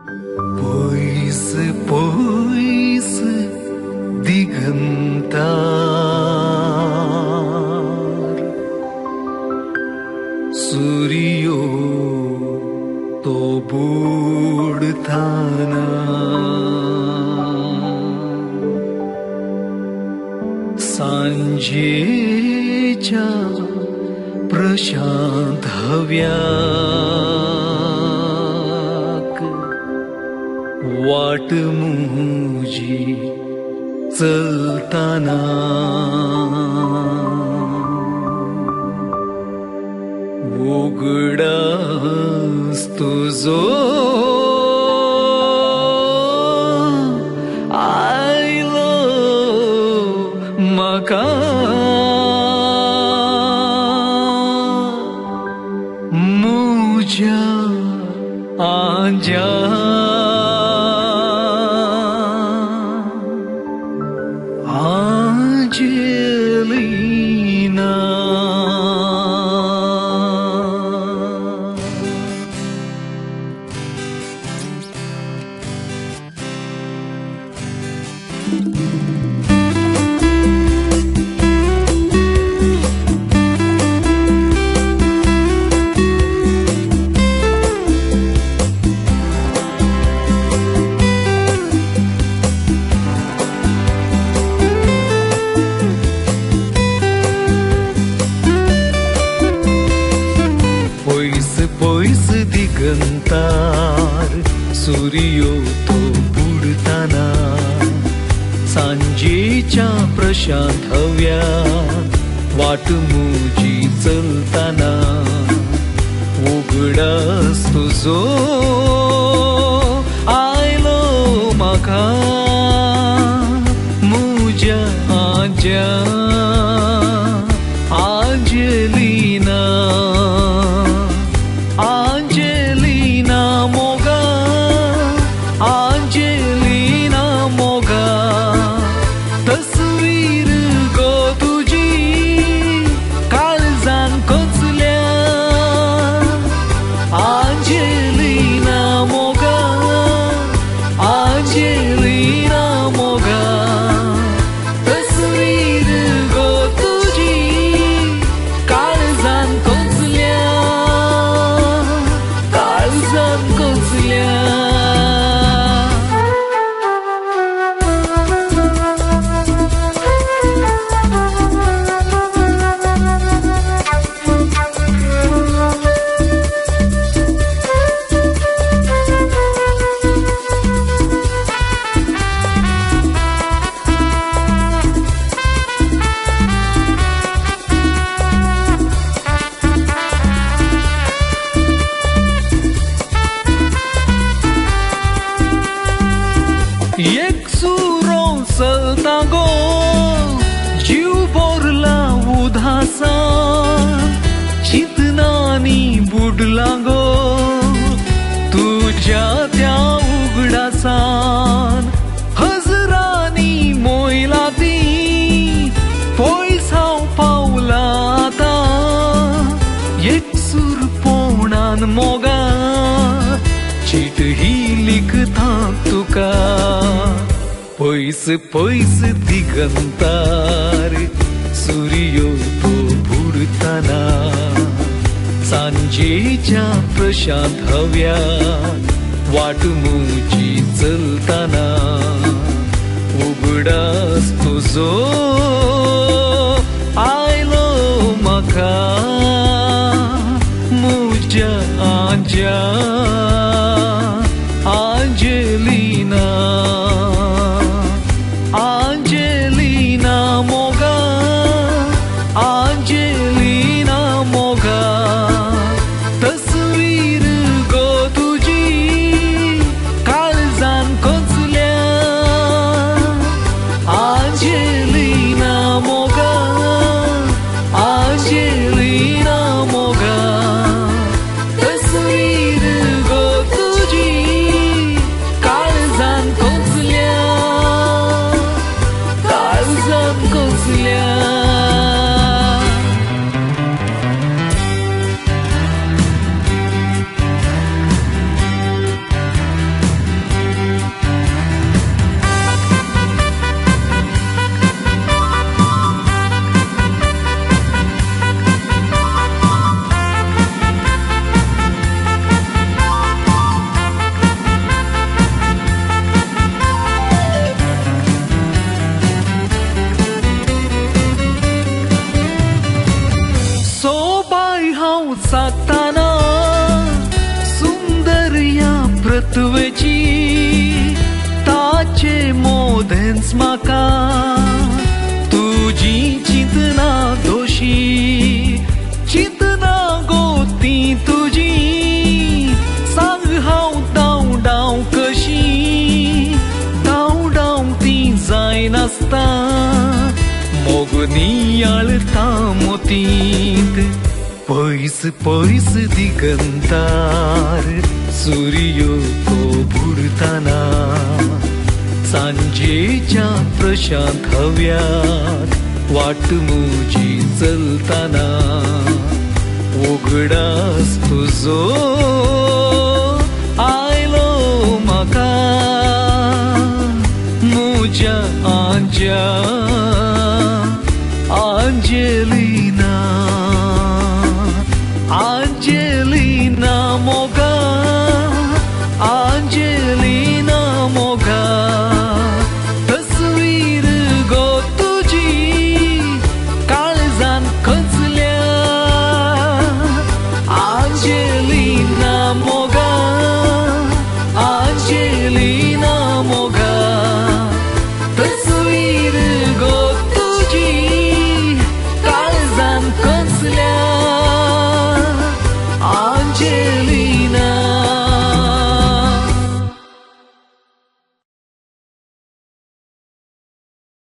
पयस पयस दिगंतार सूर्यो तो बुडताना सांजेच्या प्रशांत हव्याक वाट मुजी चलताना उगडास तुझो आयलो म्हाका मुझ्या आंज्या Angelina पयस दिगंतार सूर्यो तो बुडताना सांजेच्या प्रशांत हव्यात वाट मुजी चलताना उगडास तुझो आयलो म्हाका मुझ्या आंज्या आंजेलिना Angelina moga Angelina moga तस्वीर गो तुझी काळजान कोचल्या Angelina moga Angelina moga तस्वीर गो तुझी काळजान कोचल्या एक सुरो चलता गो जीव बोरला उदासा चितनानी बुडला गो तुझ्या त्या उगडासान हजरानी मोयला ती पयस हांव पावला आतां एक सूर पोवणान मोगा चीट ही लिखता तुका पयस पयस दिगंतार सूर्यो तो बुडताना सांजेच्या प्रशांत हव्यात वाट मुजी चलताना उगडास तुझो आयलो म्हाका मुझ्या आंज्या Angelina Angelina moga Angelina moga तस्वीर गो तुझी काळजान कोचल्या Angelina moga Angelina moga तस्वीर गो तुझी काळजान कोचल्या याळता मोतीत पैस पैस दिगंतार सूर्यो तो बुडताना सांजेच्या प्रशांत हव्यात वाट मुजी चलताना उघडास तुझो